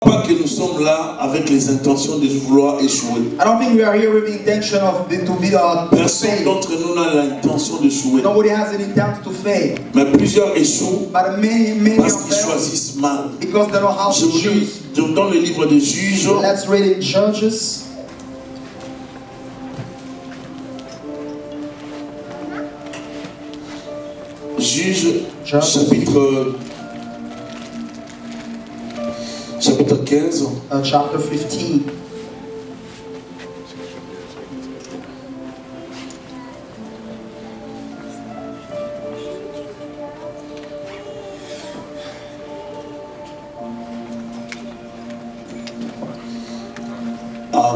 Pas que nous sommes là avec les intentions de vouloir échouer. I don't think we are here with the intention of Personne d'entre nous n'a l'intention d'échouer. Nobody has an intent to fail. Mais plusieurs échouent But many parce of qu'ils them, choisissent mal. because they know how Je to vous choose. lis dans le livre des Juges. Let's read in Judges. Juges, chapitre 15. Chapter 15.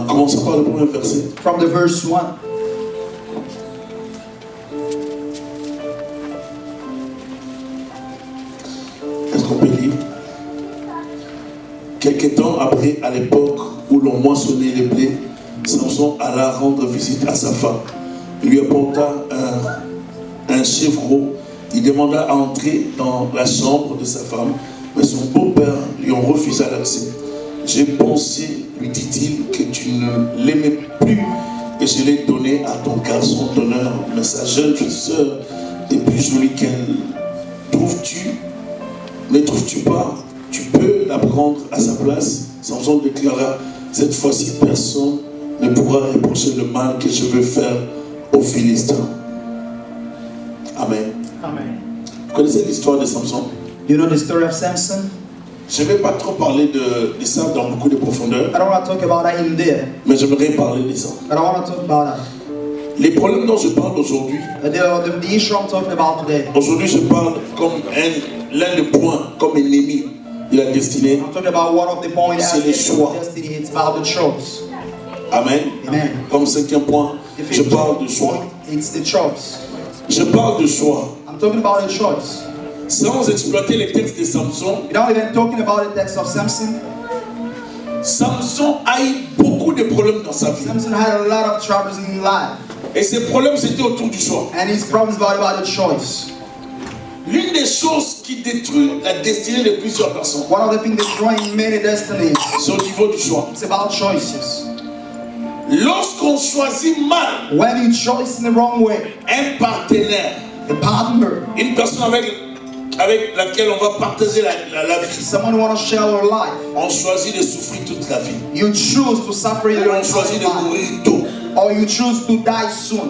Commençons par le premier verset. From the verse 1. Est-ce qu'on peut lire? Quelque temps après, à l'époque où l'on moissonnait les blés, Samson alla rendre visite à sa femme. Il lui apporta un chevreau. Il demanda à entrer dans la chambre de sa femme, mais son beau-père lui en refusa l'accès. J'ai pensé, lui dit-il, que tu ne l'aimais plus et je l'ai donné à ton garçon d'honneur. Mais sa jeune sœur est plus jolie qu'elle. Ne trouves-tu pas? Tu peux la prendre à sa place. Samson déclara, cette fois-ci personne ne pourra reprocher le mal que je veux faire aux Philistins. Amen. Amen. Vous connaissez l'histoire de Samson? You know the story of Samson? Je ne vais pas trop parler de ça dans beaucoup de profondeur, I don't want to talk about that in there. mais j'aimerais parler de ça. I don't want to talk about that. Les problèmes dont je parle aujourd'hui, The issue I'm talking about today. aujourd'hui je parle comme l'un des points, comme ennemi de la destinée. I'm talking about one of the points C'est as les in choix. destiny. It's about the choice. Amen. Amen. Comme cinquième point, The je fifth parle de choix. point, it's the choice. Je parle de choix. I'm talking about a choice. Sans exploiter les textes de Samson, Without even talking about the text of Samson, Samson a eu beaucoup de problèmes dans sa vie. Samson had a lot of troubles in life. Et ces problèmes, c'était autour du choix. And his problems were about the choice. L'une des choses qui détruit la destinée de plusieurs personnes, One of the things destroying many destinies, c'est au niveau du choix. it's about choices. Lorsqu'on choisit mal When you choose in the wrong way, un partenaire, a partner, une personne avec laquelle on va partager la vie, someone who want to share your life, on choisit de souffrir toute la vie. you choose to suffer Et your on choisit de entire life, mourir tôt. or you choose to die soon.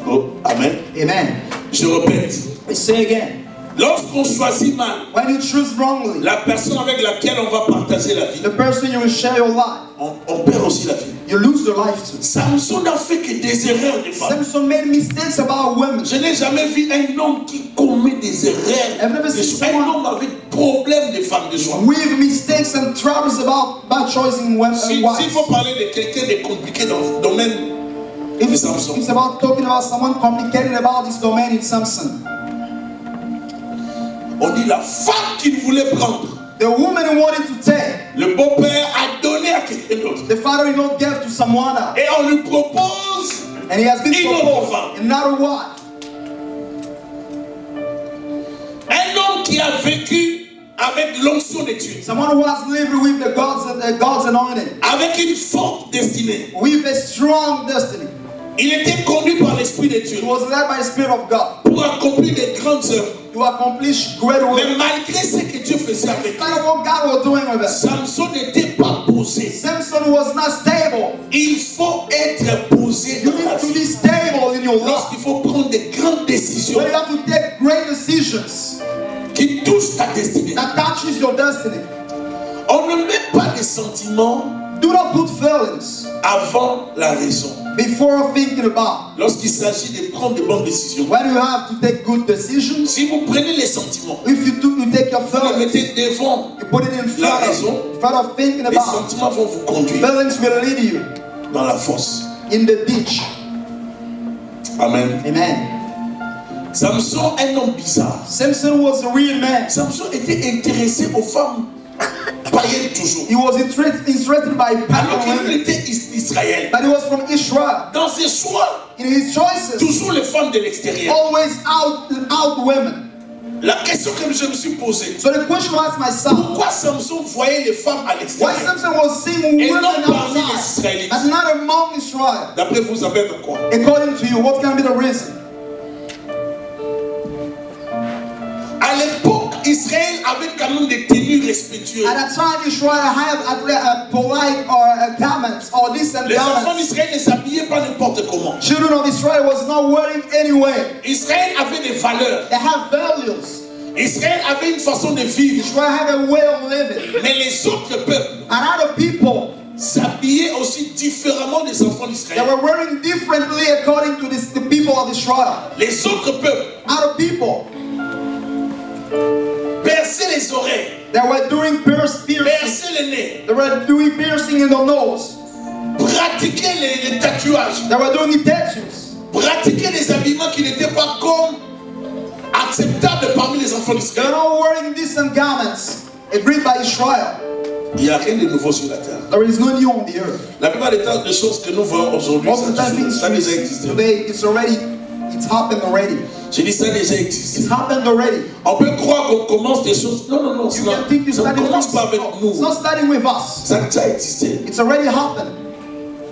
Oh, amen. Amen. Je répète. I say again, Lorsqu'on choisit mal when you choose wrongly, la personne avec laquelle on va partager la vie, the person you will share your life, on perd aussi la vie. you lose your life too. Samson n'a fait que des erreurs de femmes. Samson made mistakes about women. Je n'ai jamais vu un homme qui commet des erreurs. I've never seen Un homme avec problème de femmes de choix. With mistakes and troubles about bad choosing women and S'il wives. faut parler de quelqu'un de compliqué dans le domaine de Samson, It's about talking about someone complicated about this domain in Samson. on dit la femme qu'il voulait prendre. The woman he wanted to take, Le beau-père a donné à quelqu'un d'autre. the father-in-law gave to someone else. Et on lui propose And he has been une autre proposed femme. another wife. Un homme qui a vécu avec l'onction de Dieu, Someone who has lived with the God's anointing, avec une forte destinée. with a strong destiny. Il était conduit par l'Esprit de Dieu He was led by the Spirit of God pour accomplir de grandes œuvres. to accomplish great work. Mais malgré ce que Dieu faisait avec lui, Kind of what God was doing with us. Samson n'était pas posé. Samson was not stable. Il faut être posé You dans la need to be vie. stable in your life. Lorsqu'il faut prendre de grandes décisions When you have to take great decisions qui touchent ta destinée, that touches your destiny, on ne met pas de sentiments do not put feelings avant la raison. before thinking about. Lorsqu'il s'agit de prendre de bonnes décisions, When you have to take good decisions, si vous prenez les sentiments, if you take your vous les feelings, mettez devant, you put it in la raison, front of thinking les about. sentiments vont vous conduire Feelings will lead you dans la fosse. in the ditch. Amen. Amen. Samson, un homme bizarre. Samson was a real man. Samson était intéressé aux femmes païennes toujours. He was interested by Alors pagan qu'il women, était d'Israël. but he was from Israel. Dans ses choix, In his choices, toujours les femmes de l'extérieur. always out women. La question que je me suis posée, So the question I asked myself, pourquoi Samson voyait les femmes à why l'extérieur Samson was seeing et women non parmi les outside Israélites? and not among Israel? D'après vous, ça peut être quoi? According to you, what can be the reason? À l'époque, Israël avait quand même des tenues respectueuses. At that time, Israel had a polite or garments or decent Les enfants garments. d'Israël ne s'habillaient pas n'importe comment. Children of Israel was not wearing anyway. Israël avait des valeurs. They have values. Israël avait une façon de vivre. Israel had a way of living. Mais les autres peuples And other people, s'habillaient aussi différemment des enfants they d'Israël. were wearing differently according to the people of Israel. Les autres peuples Other people, perçaient les oreilles, they were doing piercing. perçaient les nez, They were doing piercing in the nose. pratiquaient les tatouages, They were doing tattoos. pratiquaient des habillements qui n'étaient pas comme acceptables parmi les enfants They were d'Israël. not wearing decent garments agreed by Israel. Il n'y a rien de nouveau sur la terre. There is no new on the earth. La plupart des temps, des choses que nous voyons aujourd'hui, Most of the time, ça a déjà things existé. today, it's happened already. J'ai dit ça a déjà existé. It's happened already. On peut croire qu'on commence des choses. Non, non, non. You can think you Ça ne started commence with pas avec It's nous. not starting with us. Ça a déjà existé. It's already happened.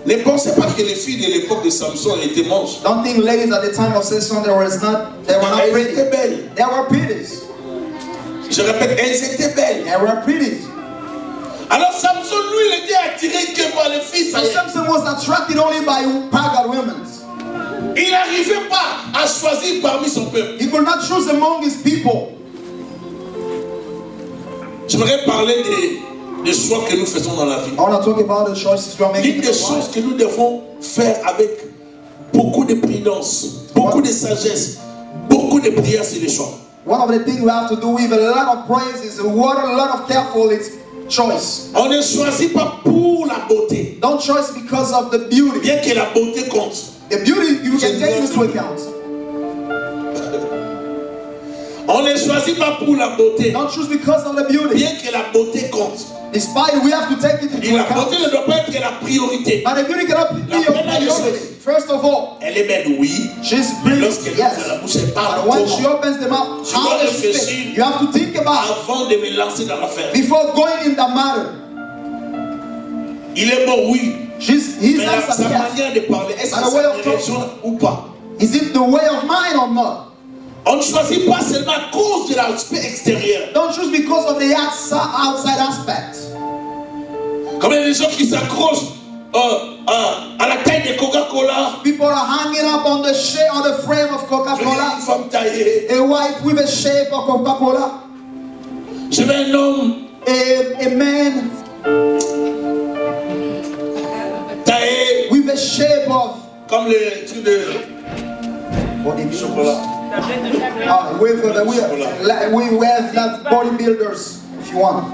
Ne pensez pas que les filles de l'époque de Samson étaient manches. Don't think ladies at the time of Samson they were not Elles pretty. étaient belles. They were pretty. Je répète, elles étaient belles. They were pretty. Alors Samson, lui, il était attiré que par les filles. So Samson was attracted only by pagan women. Il n'arrivait pas à choisir parmi son peuple. He could not choose among his people. J'aimerais parler des choix que nous faisons dans la vie. I want to talk about the choices we are making L'une in des our choses life. que nous devons faire avec beaucoup de prudence, beaucoup de sagesse, beaucoup de prière, c'est les choix. One of the things we have to do with a lot of praise is a lot of careful is choice. On ne choisit pas pour la beauté, Don't choose because of the beauty. bien que la beauté compte. The beauty you can take into account. On ne choisit pas pour la beauté, Don't choose because of the beauty. bien que la beauté compte. Despite we have to take it Et into la account. beauté ne doit pas être la priorité. But the beauty cannot be your priority. First of all, Elle est belle, oui. she's Mais pretty. lorsqu'elle ouvre la Yes. bouche, elle parle But when she comment? opens them up, Tu how dois does she réfléchir. speak? You have to think about Avant de me lancer dans l'affaire. before going in the matter. Il est beau, oui. He's Mais sa handsome, yes. manière de parler, est-ce que By the ça way of me talking. rejoint ou pas? Is it the way of mine or not? On ne choisit pas seulement à cause de l'aspect extérieur. Don't choose because of the outside aspect. Comme il y a des gens qui s'accrochent à la taille de Coca-Cola. People are hanging up on the frame of Je veux Coca-Cola. une femme taillée. A wife with a shape of Coca-Cola. Je veux un homme A man taillé with a shape of comme le truc de chocolat. with we have that bodybuilders if you want.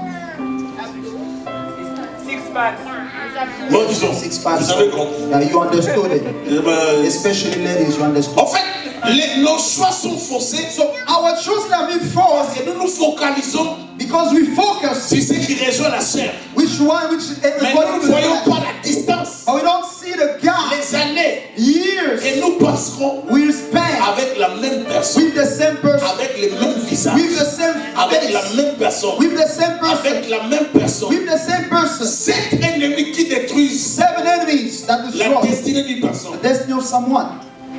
Bon, disons, Six packs. vous avez compris. Now you understood it. Eh ben, Especially ladies, you understood. en fait, nos choix sont faussés So our choosing have been forced et nous nous focalisons because we focus sur ce qui rejoint la chair. which Mais nous according ne to voyons the pas la distance, but we don't see the gap. les années, Years et nous passerons we spend avec la même personne, with the same person, avec les mêmes visages, with the same avec la face, même personne, with the same avec person, la même personne. with the same person. 7 ennemis qui détruisent 7 enemies that la destroy destinée d'une personne. the destiny of someone.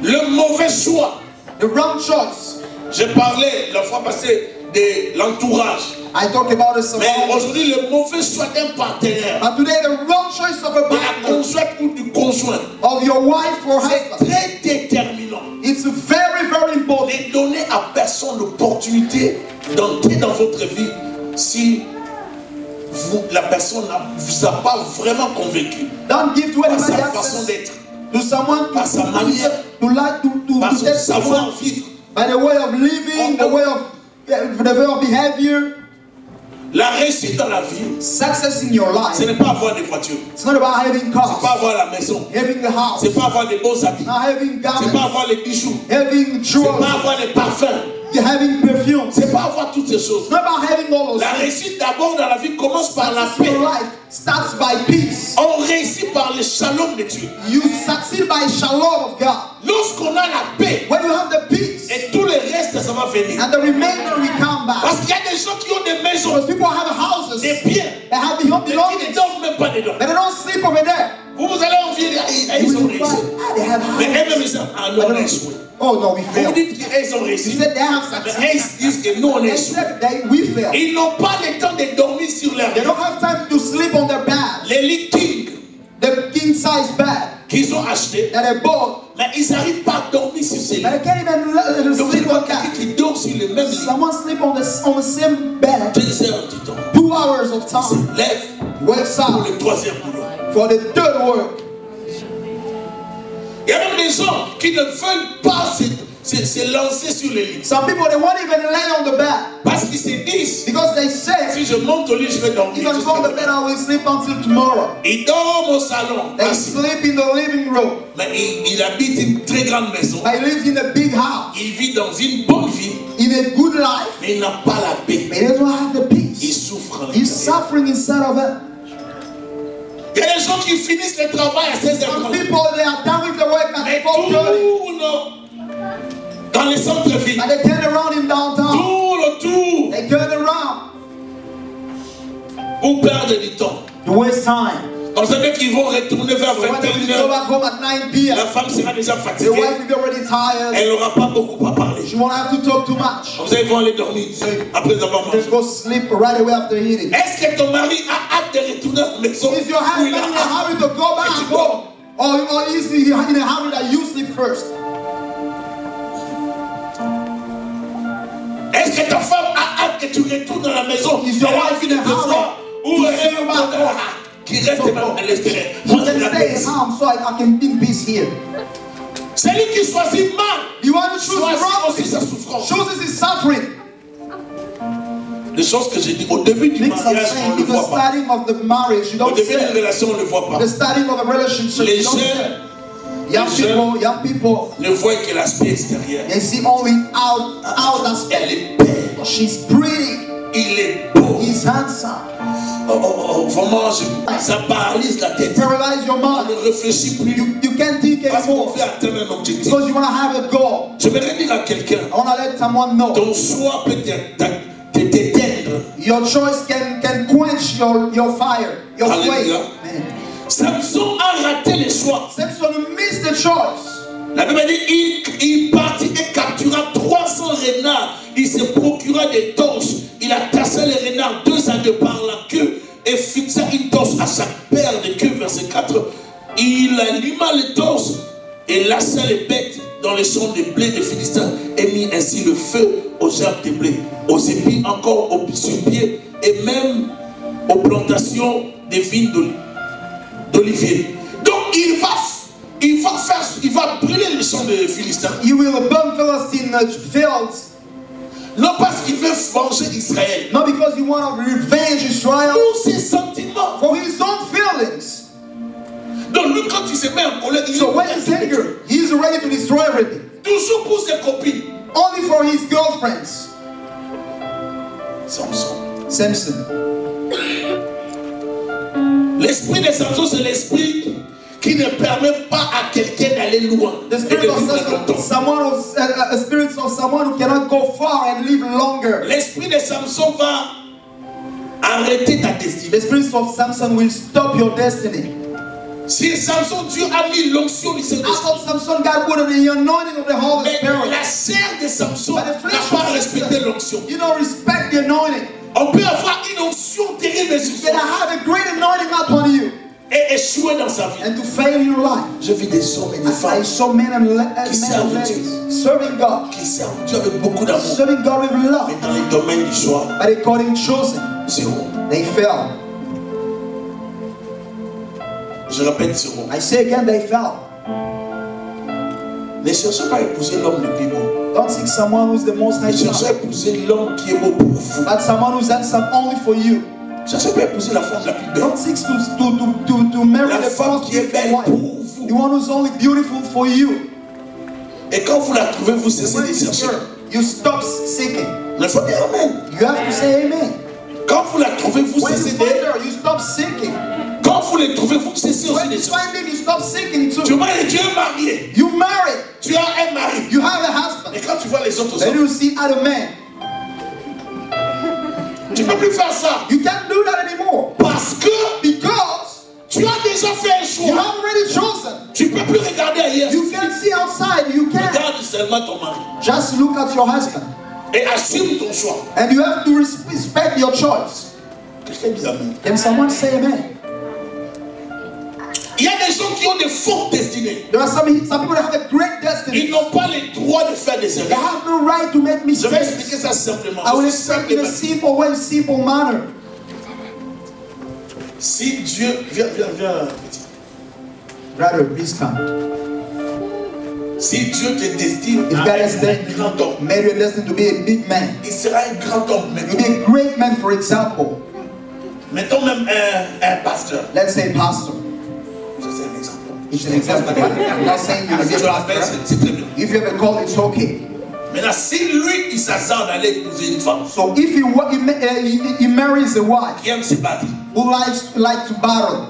Le mauvais choix. The wrong choice. J'ai parlé la fois passée de l'entourage. I talked about it Mais some aujourd'hui, le mauvais choix d'un partenaire, but today the wrong choice of a de la partner, conjointe ou du conjoint, of your wife or c'est husband, très déterminant. it's very, very important. Ne donnez à personne l'opportunité d'entrer dans votre vie si la personne ne vous a pas vraiment convaincu Don't give to par anybody sa façon access d'être, to someone par sa manière, par to son test someone savoir-vivre. by the way of living, the way of behavior. La réussite dans la vie, Success in your life. ce n'est pas avoir des voitures, It's not about having c'est pas cars, avoir la maison, having the house, c'est pas avoir des beaux habits, not having c'est pas garments, avoir les bijoux, having c'est jewels, pas avoir les parfums, having perfume. c'est pas avoir toutes ces choses. It's not about having all those La things. réussite d'abord dans la vie commence par la Success in paix. your life starts by peace. On réussit par le shalom de Dieu. You succeed by shalom of God. Lorsqu'on a la paix When you have the peace et tout le reste reste, ça va venir. And the remainder will come back. Parce qu'il y a des gens qui ont des maisons, Because people have houses, des biens, they have mais qui ne belongings, dorment même pas dedans. but they don't sleep over there. Vous allez envier, ils ont réussi. They have Mais houses. eux-mêmes, ils disent, ah non, on a échoué. Oh no, we Vous failed. dites qu'ils ont He réussi. said they have Mais succeeded. ils disent que nous, on a They échoué. said that we failed. Ils n'ont pas le temps de dormir sur leur They lit. don't have time to sleep on their bed. Les lits king The king size bed qu'ils ont achetés, that they bought, mais ils n'arrivent pas à dormir sur ces lits. but they can't even Donc, il sleep y a on quelqu'un that. qui dort sur le même lit. Someone sleep on the same bed 2 heures du temps. 2 hours of Se time. lève Wakes pour up le 3e boulot. for the third work. Il y a même des gens qui ne veulent pas se lancer sur le lit. Some people, they won't even lay on the bed Parce qu'ils se disent, because they say, si je monte au lit, je vais dormir. even go to bed, I will sleep until tomorrow. Ils dorment au salon. They assis. sleep in the living room. Mais il habite une très grande maison. They live in a big house, Il vit dans une bonne vie, in a good life, mais il n'a pas la paix. but he doesn't have the Il peace. souffre. à He's l'intérieur. suffering inside of it. Il y a des gens qui finissent le travail à 16h30. Some people, they are done with the work at Mais 4:30, tournent dans les centres-villes. but they turn around in downtown. Tournent autour They turn around pour perdre du temps. to waste time. Comme ça, dès qu'ils vont retourner vers So when they will go 21h, back home at 9 la p.m., femme sera déjà the fatiguée. wife will be already tired. Elle n'aura pas beaucoup à parler. She won't have to talk too much. Comme ça, ils vont aller dormir après avoir mangé. Just go sleep right away after eating. Est-ce que ton mari a hâte de retourner à la maison? Is your Ou husband il in a a hâte? hurry to go back Que tu home? Or is he in a hurry that you sleep first? Est-ce que ta femme a hâte que tu retournes à la maison? Is your Elle a wife envie in de a te hurry voir? Ou to elle see you back home? qui reste à l'extérieur? You Moi, je can la stay baisse. home so I can be in peace here. Celui qui choisit mal, You want to choose choisit aussi wrongly, sa souffrance. chooses his suffering. Les choses que j'ai dit au début du Things I'm mariage, on saying, ne le in the voit pas. starting of the marriage, you Au don't début d'une say. relation, on ne le voit pas. The starting of a relationship, Les you don't say. jeunes Young people, ne voient que l'aspect extérieur. they see only out aspect. Elle est belle, She's pretty, il est beau. he's handsome. Vraiment, ça paralyse la tête. Paralyze your On mind. ne réfléchit plus You can't think parce qu'on anymore veut atteindre un objectif. because you want to have a goal. Je voudrais dire à quelqu'un, I want to let someone know ton choix peut t'éteindre. your choice can quench your fire, your flame. Hallelujah. Man. Samson a raté le choix. Samson missed the choice. La Bible dit, il partit et captura 300 renards. Il se procura des torches. Il a tassé les renards 2 à 2 par la queue et fixa une torche à chaque paire de queues. Verset 4. Il alluma les torches et lassa les bêtes dans les champs de blé des Philistins et mit ainsi le feu aux gerbes de blé, aux épis encore sur pied et même aux plantations des vignes d'oliviers. Donc il va brûler les champs des Philistins. You will burn Philistine fields, Non parce qu'il veut venger Israël. not because you want to revenge Israel, Pour ses sentiments. for his own feelings. Donc lui quand il se met en colère, il So when est he's angry, he's ready to destroy everything. toujours pour ses copines. Only for his girlfriends. Samson. Samson. L'esprit de Samson, c'est l'esprit qui ne permet pas à quelqu'un d'aller loin. The Et de spirit of vivre Samson, longtemps. spirits of someone who cannot go far and live longer. L'esprit de Samson va arrêter ta destinée. The spirits of Samson will stop your destiny. Si Samson, Dieu a mis l'onction du Saint-Esprit. Out of Samson, God put the anointing of the Holy Mais Spirit. la chair de Samson But n'a the flesh pas of respecté Samson, l'onction. you don't respect the anointing. On peut avoir une onction terrible sur You can soi have a great anointing upon you et échouer dans sa vie. and to fail in your life. Je vis des hommes et des I femmes saw men and Qui servent ladies serving God, qui servent Dieu avec beaucoup d'amour. serving God with love, Mais dans les domaines du choix, but according to chosen, zéro. they fell. Je répète zéro. I say again, they fell. Ne cherchez pas à épouser l'homme le plus beau. Don't seek someone who's the most Ne high cherchez à God, épouser l'homme qui est beau pour vous. but someone who's handsome only for you. Ne cherchez pas à épouser la femme la plus belle. Don't seek to marry La the femme most qui est belle beautiful pour wife, vous. the one who's only beautiful for you. Et quand vous la trouvez, vous cessez When de it's chercher. her, you stop seeking. Il faut dire Amen. You have to say amen. Quand vous la trouvez, vous When you cessez find de... her, you stop seeking. Quand Quand vous les trouvez, vous cessez aussi When les you choses. find them, you stop seeking Tu too. es marié. You marry. Tu as un mari. You have a husband. Et quand tu vois les autres Then hommes, you see other men. tu ne peux plus faire ça. You can't do that anymore. Parce que Because tu as déjà fait un you choix. have already chosen. Tu ne peux plus regarder ailleurs. You can see outside. You can. Regarde seulement ton mari. Just look at your husband. Et assume ton choix. And you have to respect your choice. Quelqu'un dit amen. Can someone say amen? Il y a des gens qui ont des fortes destinées. There are some people that have a great destiny. Ils n'ont pas le droit de faire des They erreurs. have no right to make Je vais mistakes. expliquer ça simplement. I will C'est explain simple in et a basique. simple way, simple manner. Si Dieu... Viens, petit. Brother, please come. Si Dieu te destine If à God has être un destined, grand homme, made you destined to be a big man, il sera un grand homme. you'll be a great man, for example. Mettons même un pasteur. Let's say pastor. Ça, c'est un exemple. It's an example. I'm not saying you're Si a tu l'appelles, pastor. c'est très bien. If you have a call, it's okay. Maintenant, si lui, il s'assure d'aller épouser une femme So if he marries a wife qui aime se battre, who likes to battle,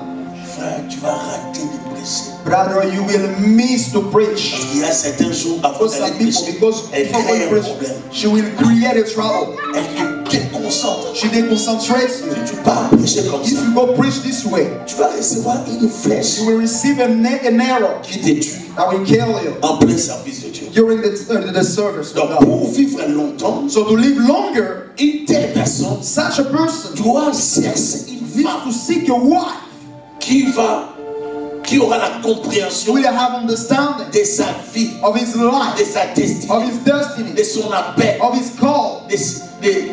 frère, tu vas rater de prêcher. brother, you will miss to preach. Parce qu'il y a certains jours avant Because d'aller some people, prêcher, because elle before crée going un to preach, problème. she will create a trouble. Elle te déconcentre. She deconcentrates you. Si tu pars prêcher comme If ça, you go preach this way, tu vas recevoir une flèche you will receive an arrow qui te tue that will kill you en plein service de Dieu. during the service. Donc, of God. pour vivre longtemps, So to live longer, une telle personne such a person doit chercher une needs femme to seek a wife qui aura la compréhension who will have understanding de sa vie, of his de life, sa destinée, of his destiny, de son appel, of his call, de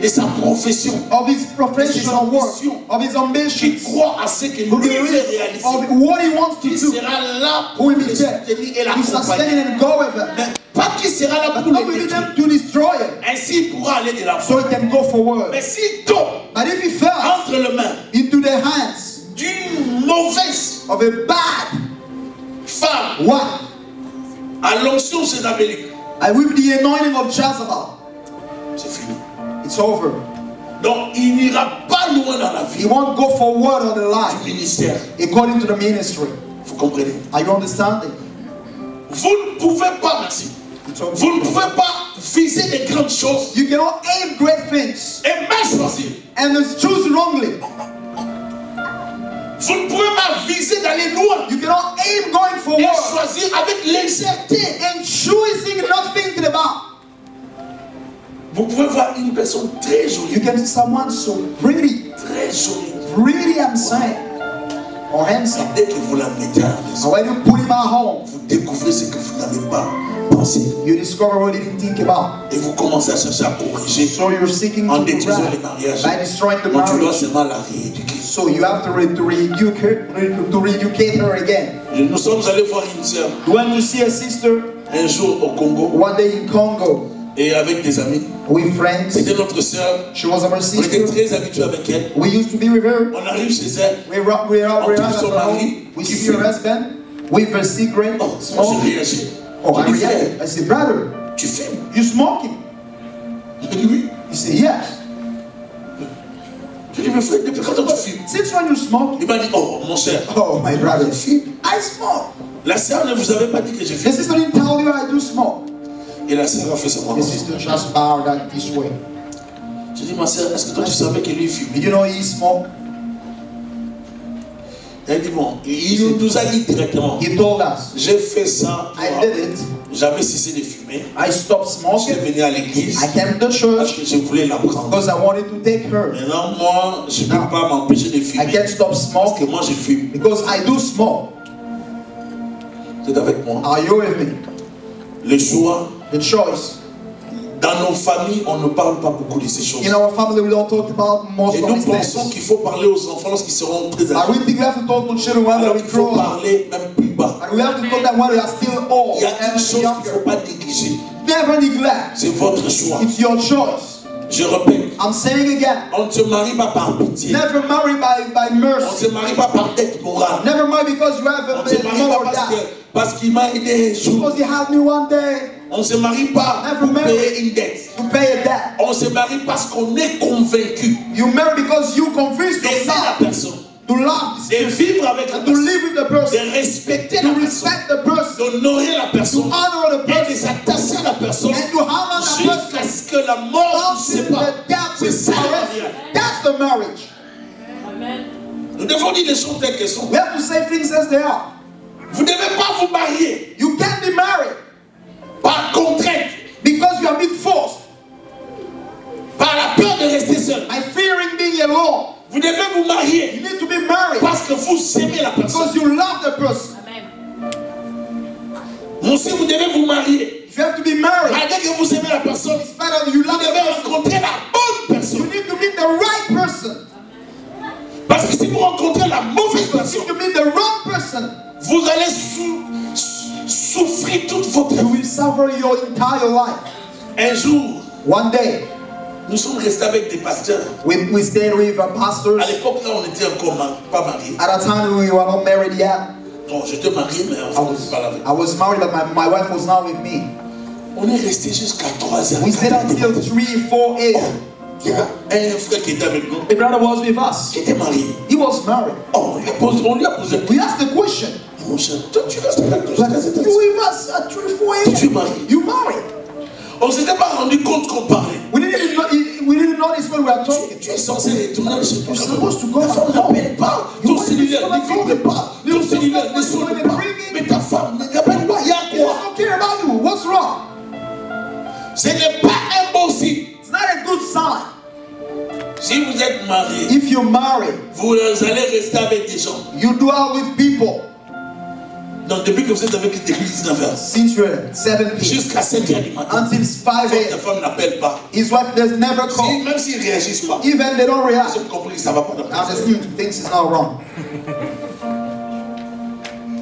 sa profession, of his professional work, of his qui ambitions, croit à ce que who lui veut believes réaliser, of what he wants to qui do, sera là who pour will le be there soutenir et to l'accompagner. sustain and go with him, Mais pas qui sera là but pour not le with détruire. him to destroy him, Ainsi, il pourra aller de l'avant. so he can go forward. Mais s'il tombe But if he fell entre les mains into the hands d'une mauvaise of a bad femme wife, à l'onction jézabélique, and with the anointing of Jezebel, c'est fini. it's over. Donc, il n'ira pas loin dans la He vie won't go forward on the du line ministère. according to the ministry. Vous comprenez? Are you understanding? Vous ne pouvez pas, merci. It's over. Vous ne pouvez pas viser des grandes choses You cannot aim great things et mal choisir. and then choose wrongly. Vous ne pouvez pas viser d'aller loin You cannot aim going et forward choisir avec légèreté. and choosing not thinking about. Vous pouvez voir une personne très jolie, You can see someone so pretty, très jolie. pretty I'm saying, or handsome. Dès que vous la mettez à la And maison, when you put him at home, vous découvrez ce que vous n'avez pas pensé. you discover what you didn't think about. Et vous commencez à chercher à corriger So you're seeking en to détruisant les correct mariages. by destroying the Donc tu dois marriage. seulement la rééduquer. So you have to re-educate her again. Nous sommes allés voir une sœur You went to see a sister un jour au Congo one day in Congo et avec des amis. with friends. C'était notre sœur. She was our On était sister. très habitués avec elle. We used to be with her. On arrive chez elle. We're at son her mari home. We qui see her fume. husband with a cigarette. Oh, moi j'ai Smoking. réagi. Oh, I J'ai dit, frère, reacted. I said, brother, tu fumes? you smoking? Il dit oui. He said, yes. Je dis, mais frère, depuis quand tu fumes? Since when you smoke? Il m'a dit, oh mon cher, Oh, my brother, je fume. I smoke. La sœur ne vous avait pas dit que je The fume. sister didn't tell you I do smoke. Et la sœur a fait ça. The sister just bowed out this way. Je dis, ma sœur, est-ce que toi tu savais que lui fume? Did you know he smoked? Elle dit, bon, il nous a dit directement, He told us. j'ai fait ça. I did it. J'avais cessé de fumer. I stopped Je suis smoking. venu à l'église I came to parce church que je voulais l'apprendre. because I wanted to take her. Maintenant, moi, je ne peux pas m'empêcher de I fumer. can't stop Parce que smoking moi, je fume. because I do smoke. C'est avec moi. Are you with me? Le choix. The choice. Dans nos familles, on ne parle pas beaucoup de ces choses. In our family, we don't talk about most Et of nous these pensons things. qu'il faut parler aux enfants lorsqu'ils seront très I âgés. really think we have to talk to children when Alors we qu'il faut grow up. parler même plus bas. And we have to talk them when they are still old Il y a une and chose qu'il ne faut younger. pas négliger. Never neglect. C'est votre choix. It's your choice. Je répète, I'm saying again. on ne se marie pas par pitié. Never marry by On ne mercy. se marie pas par dette morale. Never marry because you have On a ne se marie mother pas dad. parce qu'il m'a aidé un jour. Because he helped me one day On ne se marie pas pour payer une dette. to pay a debt. On se marie parce qu'on est convaincu You marry because you convinced d'aimer la yourself personne. to love this de person, vivre avec la and to personne, live with the de person, respecter la to personne, respect the person, d'honorer la to personne honor the et de person, s'attacher à la personne and to honor the jusqu'à person ce que la mort nous until sépare. the death C'est is ça le marriage. mariage. That's the marriage. Nous devons dire les choses telles qu'elles sont. We have to say things as they are. Vous ne devez pas vous marier You can't be married par contrainte, because you are being forced, par la peur de rester seul. by fearing being alone. Vous devez vous marier You need to be married parce que vous aimez la personne. because you love the person. Moi aussi, vous devez vous marier. If you have to be married, Malgré que vous aimez la personne, it's better you vous love the devez person. rencontrer la bonne You personne. need to meet the right person. Parce que si vous rencontrez la mauvaise Because personne, if you meet the wrong person, vous allez souffrir toute votre you vie. will suffer your entire life. Un jour, One day, nous sommes restés avec des pasteurs. we stayed with our pastors. À l'époque, là, on était encore pas mariés. At a time we were not married yet. Non, j'étais marié, mais I on ne pas avec. was married, but my wife was not with me. On est resté jusqu'à 3 heures. We stayed until 3, 4 a.m. Il y a un frère qui était avec nous, A brother was with us. qui était marié. He was married. Oh, on lui a posé. We asked the question. Mon cher, toi, tu restes avec nous Like, jusqu'à cette you heure. with us at 3, 4 Tu es a.m. marié. You married. On ne s'était pas rendu compte qu'on parlait. We didn't notice when we were talking. Tu es censé retourner chez toi. You're supposed to go Ta femme home. n'appelle pas. Ton cellulaire ne vibre pas. Ton cellulaire ne sonne pas. Mais ta femme n'appelle pas. Il y a He quoi? doesn't care about you. What's wrong? Ce n'est pas un bon signe. It's not a good sign. Si vous êtes marié, If you're married, vous allez rester avec des gens. you dwell with people Donc depuis que vous êtes avec l'église d'affaires, since you're 7 p.m. jusqu'à 7h du matin, until 5 ta a.m. femme n'appelle pas. His wife does never call. Même s'ils ne réagissent pas, Even they don't ils react. ont compris que ça ne va pas dans Now la this thinks it's not wrong.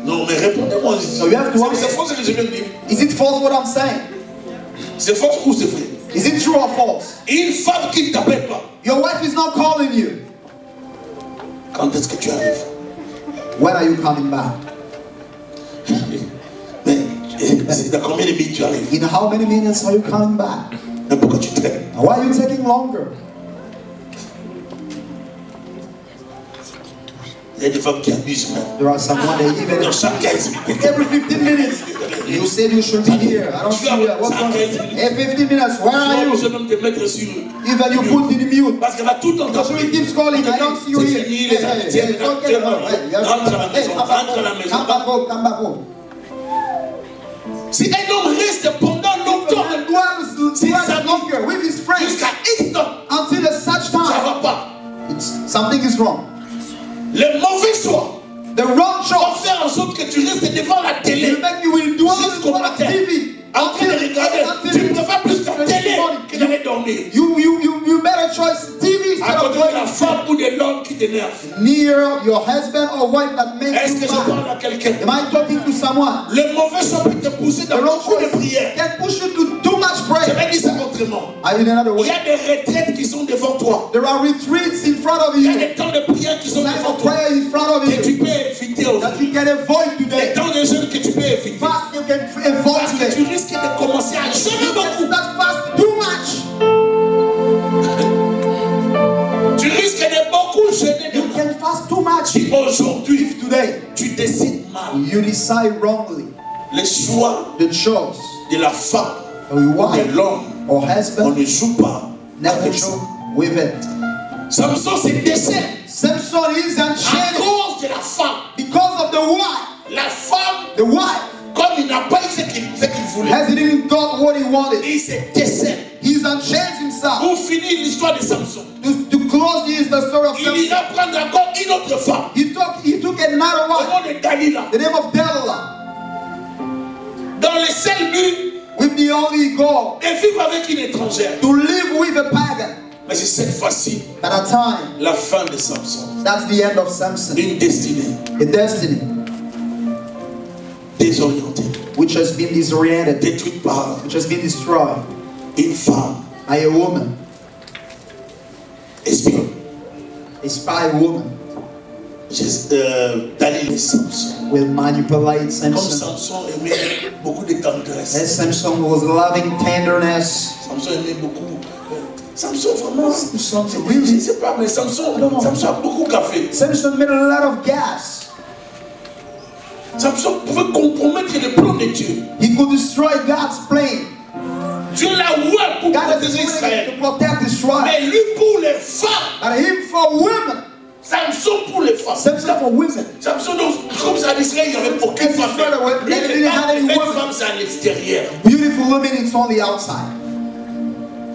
Non, mais répondez-moi. So you have to C'est ask, faux ce que je viens de dire. is it false what I'm saying? C'est faux ou c'est vrai? Is it true or false? Une femme qui ne t'appelle pas, Your wife is not calling you. quand est-ce que tu arrives? When are you coming back? Mais c'est dans combien de minutes tu arrives? In how many minutes are you coming back? Mais pourquoi tu traînes? And why are you taking longer? Il y a des femmes qui abusent même. There are someone that even Dans chaque 15 minutes. every 15 minutes. You said you should be here. I don't see you. What's going on? Every 15 minutes, where are Je you? vais même te mettre sur Even you put in mute. parce qu'elle va tout entendre. Because he keeps calling, I don't see you C'est here. fini, les amitiés. It's okay. Rentre à la maison, rentre à la maison. Come back home, come back home. Si un homme reste pendant longtemps, And dwells longer with his friends jusqu'à X temps, until a such ça ne time, va pas. something is wrong. Le mauvais choix The wrong va choice faire en sorte que tu restes devant la télé. will make you will dwell in Jusqu'au front of matin. TV En train de regarder, tu préfères plus la télé que d'aller dormir. You better choice TV À instead of côté de la going femme ou de l'homme qui t'énerve. near your husband or wife that makes Est-ce you que je parle mad. à quelqu'un? Am I talking to someone? Le mauvais choix peut te pousser The dans wrong beaucoup de choice prières. can push you to too much Je prayer. vais dire ça autrement. I in another Il way. y a des retraites qui sont devant toi. There are retreats in front of Il y a you. des temps de prière qui sont Time devant of toi. prayer in front of Que tu you peux éviter that aujourd'hui. you can avoid Des today. temps de jeûne que tu peux éviter. Fast you can avoid Parce que tu today. risques de commencer à jeûner beaucoup. That fast too much. Tu risques de beaucoup jeûner You demain. can fast too much. Si aujourd'hui Today tu décides mal, you decide wrongly. le choix The choice de la femme of your ou de wife l'homme, or on husband ne joue pas never avec ça. show with it. Samson s'est décédé Samson is à enchanted cause de la femme. because of the wife. La femme, The wife comme il n'a pas eu ce qu'il voulait, has didn't got what he wanted. il s'est décédé. He's unchanged himself. Pour finir l'histoire de Samson, To close the story of il Samson, ira prendre encore une autre femme he took another au wife, nom de Dalila. the name of Delilah, Dans le seul but with the only goal de vivre avec une étrangère. to live with a pagan. Mais c'est cette fois-ci At a time, la fin de Samson. that's the end of Samson. Une destinée A destiny désorientée, which has been disoriented, détruite par which has been destroyed une femme by a woman, espionne. a spy woman, Dalila et Samson. will manipulate Comme Samson. Samson aimait beaucoup de tendresse, As Samson was loving tenderness, Samson aimait beaucoup. Samson vraiment, Samson, je really? ne sais pas, mais Samson a beaucoup café. Samson made a lot of gas. Samson pouvait compromettre les plans de Dieu. He could destroy God's plan. Dieu l'a oué pour God protéger is Israël. to protect Israel. Mais lui pour les femmes. But him for women. Samson pour les femmes. Samson for women. Samson, donc, comme ça, en Israël, il n'y avait aucune femme. Les femmes, c'est à l'extérieur. Beautiful women, it's on the outside.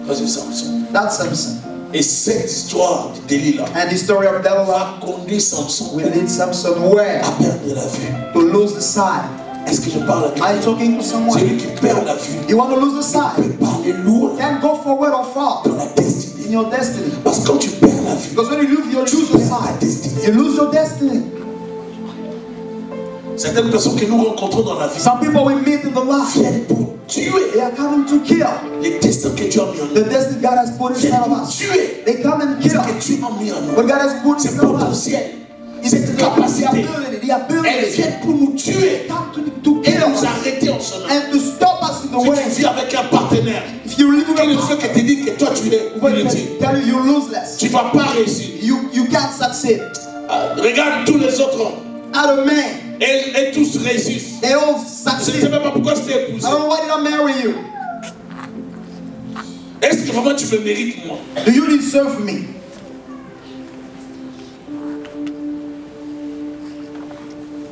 C'est Samson. That's Samson. Et cette histoire de Delilah And the story of Delilah va conduire Samson will lead Samson where? à perdre la vue. To lose the sight. Est-ce que je parle à Are quelqu'un? you talking to someone? Celui qui perd la vue You want to lose the sight? peut parler lourd Can go forward or far dans la destinée. in your destiny. Parce que quand tu perds la vue, Because when you lose your sight, you lose your destiny. certaines personnes que nous rencontrons dans la vie Some people we meet in the life, viennent pour tuer they are coming to kill les destins que tu as mis en the nous. destiny God has put Viennent inside of pour us. tuer They come and ce kill que tu as mis en nous. what God has put C'est inside of us. potentiel. It's Cette the capacité. ability, the Elles ability viennent pour nous tuer come to et kill nous us arrêter en chemin. and to stop us in the Si way. tu vis avec un partenaire If you live with qui ne a fait que te dire que toi tu es when inutile, tell you you're loseless, tu ne vas pas réussir. you can't succeed. Regarde tous les autres hommes. Out of man, Et tous réussissent. they all Je ne sais succeed. même pas pourquoi je t'ai I épousé. don't know why did I marry you? Est-ce que vraiment tu me mérites moi? Do you deserve me?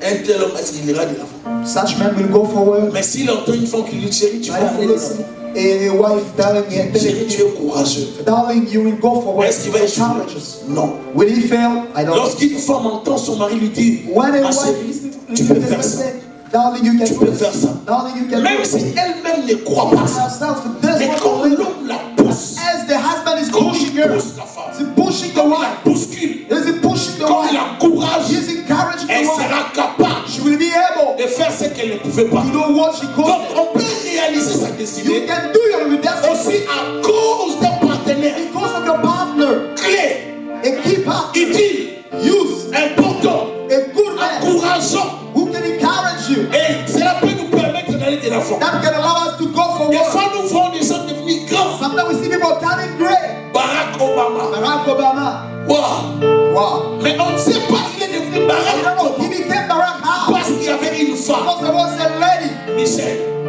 Un tel homme, est-ce qu'il ira de l'avant? Such man will go forward. Mais s'il entend une femme qui lui dit chérie, tu vas I aller de listen. l'avant. A wife telling him, Chérie, tu es courageux. darling, you will go forward. Est-ce qu'il va échouer? Challenges. Non. Will he fail? I don't know. Lorsqu'une femme entend son mari lui dire, When a ma wife chérie, is tu peux faire ça. say, darling, you Tu can peux do faire it. ça. Darling, you can Même do si it. elle-même ne croit pas ça. Herself does Mais not comme believe it. l'homme la pousse, As the husband is comme pushing il her, pousse la femme, he's pushing the comme il wife. la bouscule, Is he pushing the comme il wife? encourage, He's encouraging elle the wife. sera capable She will be able de faire ce qu'elle ne pouvait pas. to do what she Donc could. on peut réaliser sa You destinée can do your destiny aussi à cause d'un partenaire because of your partner. clé, A key partner. utile, Use important, a good man encourageant. who can encourage you. Et cela peut nous permettre d'aller de l'avant. That can allow us to go Des forward. fois, nous voyons des gens devenir grands. Sometimes we see people turning great. Barack Obama. Barack Obama. Wow. Wow. Mais on ne sait pas, il est devenu You Barack know, Obama he became Barack how? parce qu'il y avait une femme, Because there was a lady,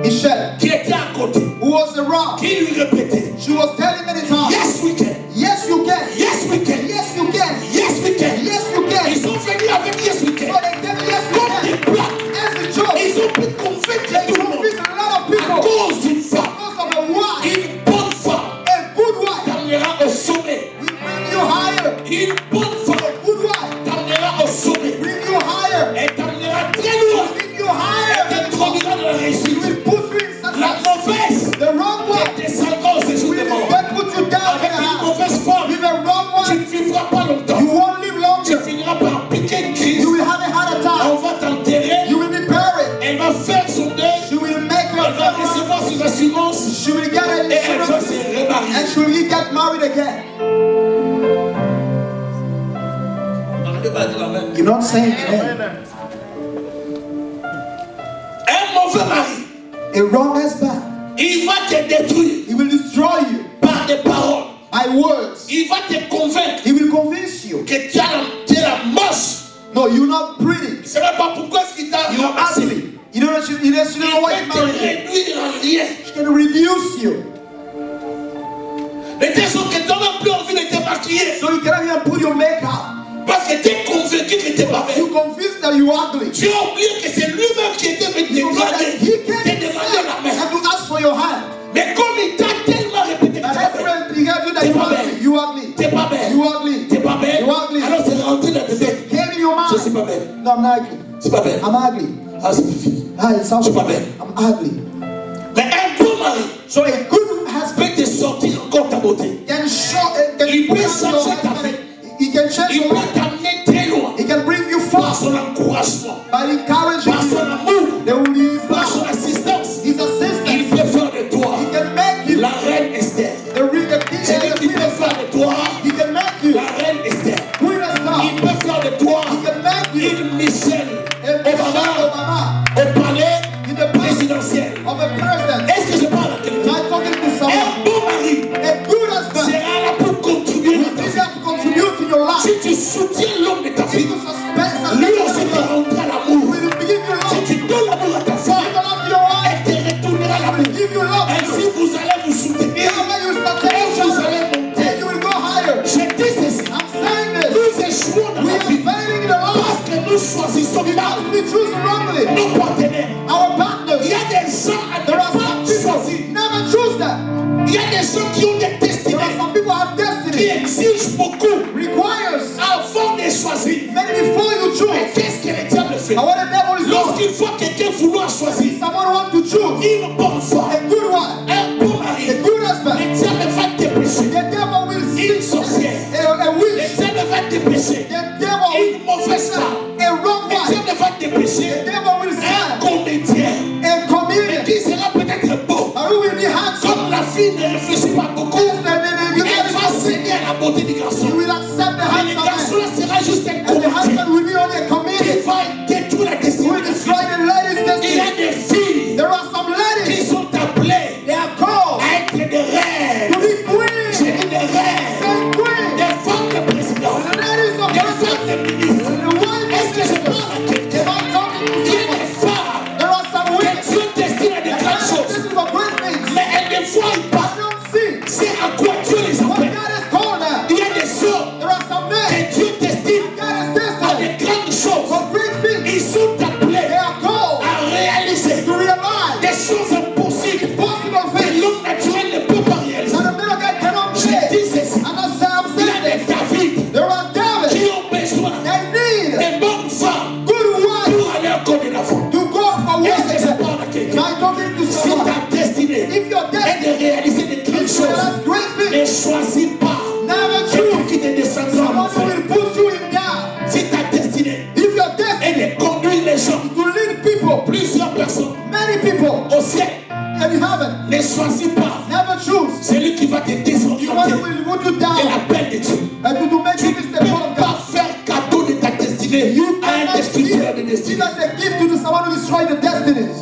Michelle, qui était à côté, who was around. qui lui répétait, She was telling many times, yes we can, yes you can, yes we can, yes you can, yes we can. yes you can. Ils sont venus avec yes we So can. they tell me yes you Comme des can. plaques. As the joke, Ils ont pu convaincre they tout le monde convince a lot of à people cause d'une femme. because of a wife, Une bonne femme a good wife. t'amènera au sommet. We bring you higher. Une bonne femme A good wife, t'amènera au sommet. bring you higher. Elle t'amènera très loin. Bring you higher. Elle t'introduira dans la It réussite. will put you in La success. mauvaise The wrong one te descendra au séjour des will morts. then put you down Avec in une the house. mauvaise femme, With a wrong tu one, ne vivras pas longtemps. you won't live Tu longer. finiras par piquer une crise. You will have a heart On attack. va t'enterrer. You will be buried. Elle va faire son deuil. She will make Elle va her recevoir ses assurances. She will get an Et elle va insurance se and remarier. she will get married again. N'arrivez pas à dire amen. You're not saying amen. Un mauvais mari, A wrong husband, il va te détruire he will destroy you par des paroles. by words. Il va te convaincre He will convince you. que tu es la moche. No, you're not pretty. Je ne sais même pas pourquoi est-ce qu'il t'a You're ramassé. ugly. You don't know, you don't know why Il you peut te married her. réduire en rien. She can reduce you. De telle sorte que tu n'as plus envie de te maquiller. So you cannot even put your makeup. Parce que tu es convaincu que tu n'es pas You belle. convinced that you're ugly. Tu as oublié que c'est lui-même qui était venu You te know that draguer, he te came demander la main. and to ask for your hand. Mais comme il t'a tellement répété que tu And n'es pas belle, everyone began to that T'es you pas ugly. belle. You ugly. tu n'es pas belle, You ugly. tu n'es pas belle, You ugly. alors c'est rentré dans ta tête. Came in your Je ne suis mind. pas belle. No, I'm not ugly. C'est pas belle. I'm ugly. Ah, c'est fini. Ah, it sounds Je suis pas like belle. I'm ugly. Mais un bon mari So a good husband peut te sortir encore ta beauté. can show, can Il put peut out your changer ta husband. vie. He can change Il your peut life. t'amener très loin He can bring you par far son encouragement, by encouraging par son you. amour, There will be his par son love, assistance. his Il assistance. peut faire de toi He can make you la reine Esther. the king C'est lui and the qui queen peut of faire de toi He can make you la reine Esther. queen of Il God. peut faire de toi He can make you une Michelle a Obama Obama au palais in the place présidentiel. of a president. Est-ce que je parle à quelqu'un? I'm talking to Un someone. bon mari we choose wrongly. Nos partenaires. Our partners. Il y a des gens à There ne are pas some people choisir. never choose them. Il y a des gens qui ont des There are destinées some people have qui destiny. exigent beaucoup Requires avant de choisir. many before you Mais choose. qu'est-ce que le diable fait? And what the devil is doing? Lorsqu'il voit quelqu'un vouloir choisir Someone want to choose une bonne femme, a good one, un bon mari, a good husband. le diable va dépêcher The devil will une see sorcière. a Le witch. diable va dépêcher The devil will une mauvaise femme. a wrong Le wife. diable va dépêcher The devil will un send comédien a comedian. qui sera peut-être beau. And who will be handsome. Comme la fille ne réfléchit pas beaucoup, elle va céder à la beauté du garçon. You will accept the Mais le handsome garçon man. là sera juste un And the comédien husband will be only a qui comedian. va détruire la Who destinée will des destroy filles. the lady's Il y a destiny. des filles There are some qui ladies. sont appelées They are called à être des reines. to be J'ai queens. dit des reines, Say queen. des femmes de président, The ladies of des president. femmes de ministres. The wife Est-ce que je is parle à quelqu'un? Am I talking to Il y a someone? des femmes There are some que women. Dieu destine à des grandes This choses, is for great things. mais elles ne voient I pas. don't see. C'est à quoi Dieu les What appelle. God has called them. Il y a des hommes There are some men. que Dieu destine God has à destined des grandes choses. for great things. Ils sont They appelés are called à réaliser to realize des choses impossibles possible que things l'homme naturel ne peut pas réaliser. that the man of God cannot Je make. dis ceci. And that's how I'm Il y a saying des this. David There are David. qui ont besoin They need des bonnes femmes good wives pour aller au côté de la foi. to go for Est-ce que je worship. parle à quelqu'un? Am I talking to Si someone? ta destinée If your est destiny de réaliser des grandes is to choses, realize great ne things, choisis pas never quelqu'un choose qui te descendra en someone who enfer. will put you in down. Si ta destinée If your est destiny de conduire les gens, to lead people, plusieurs personnes many people au ciel, in heaven, ne choisis pas never choose. celui qui va te The one désorienter who will put you de down l'appel de Dieu. and to make Tu you ne miss the peux call of pas God. faire cadeau de ta destinée You à un cannot destructeur de give destinée. as a gift to someone who destroys the destinies.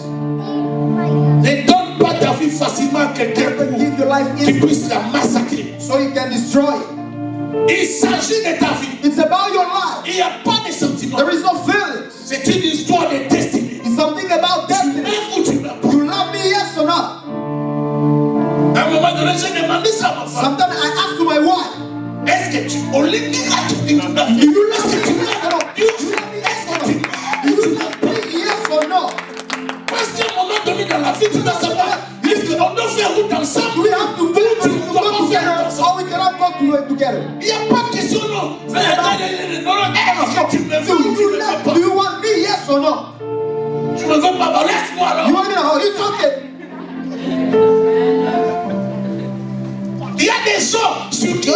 Ne donne pas ta vie facilement à quelqu'un Never give your life qui in puisse la massacrer. so you can destroy it. Il s'agit de ta vie. It's about your life. Il n'y a pas de sentiments. There is no feelings. C'est une histoire de destinée. It's something about Tu destiny. m'aimes ou tu m'aimes pas. You love me, yes or not? À un moment donné, j'ai demandé ça à ma femme. Sometimes I ask to my wife, Est-ce que tu... Au lieu de dire, ah, tu dis, tu m'aimes. do you Est-ce love que me, tu yes or not? m'aimes? Do you love me, yes or not? Tu Do m'aimes. you love me, yes or not? Parce qu'à un moment donné dans la vie, tu dois savoir, est-ce qu'on doit faire route ensemble? Do we have to go Tu to ne dois go pas faire route together ensemble. or we cannot go together? Il n'y a pas de question, non. Non, non, est-ce que tu me veux ou tu Do ne me veux pas? you want me, yes or no? Tu me veux pas? Bah, laisse-moi alors. You want me to hold you talking? Il y a des gens sur qui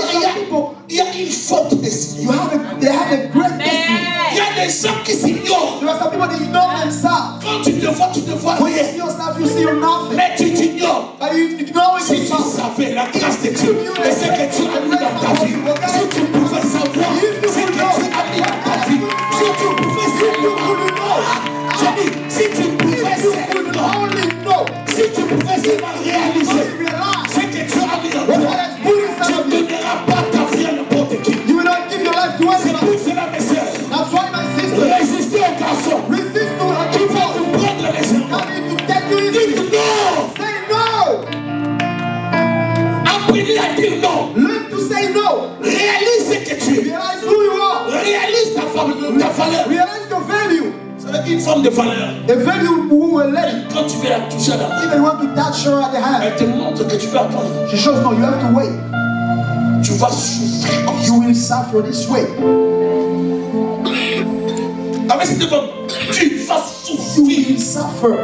il y a une forte destinée. They have a great destiny. Il y a des gens qui s'ignorent. There are some people that ignore themselves. Quand tu te vois When you rien. see yourself, you see nothing. Mais tu t'ignores. But you ignore Si tu yourself. savais la grâce de Dieu et ce que Dieu a mis dans ta vie, si tu pouvais savoir ce que Dieu a mis dans ta vie, si tu pouvais savoir, j'ai dit, si tu pouvais savoir, Only know. si tu pouvais seulement réaliser Only realize ce que Dieu a mis dans what God toi, has put tu inside of ne you. donneras pas ta vie à n'importe qui. You will not give your life to C'est anyone. pour cela, mes sœurs, That's why my sister résistez aux garçons resist to her qui vont people. vous prendre les gens. Coming to take you easy. Dites non. Say no. Apprenez à dire non. Learn to say no. Réalise ce que tu es. Realize who you are. Réalise ta valeur. Realize your value. C'est une forme de valeur. A value who will let it. Quand tu veux la toucher à la main, Even want to touch her at the hand. elle te montre que tu vas attendre. She shows no, you have to wait. Tu vas souffrir comme You will suffer this way. avec cette femme, tu vas You souffrir. will suffer.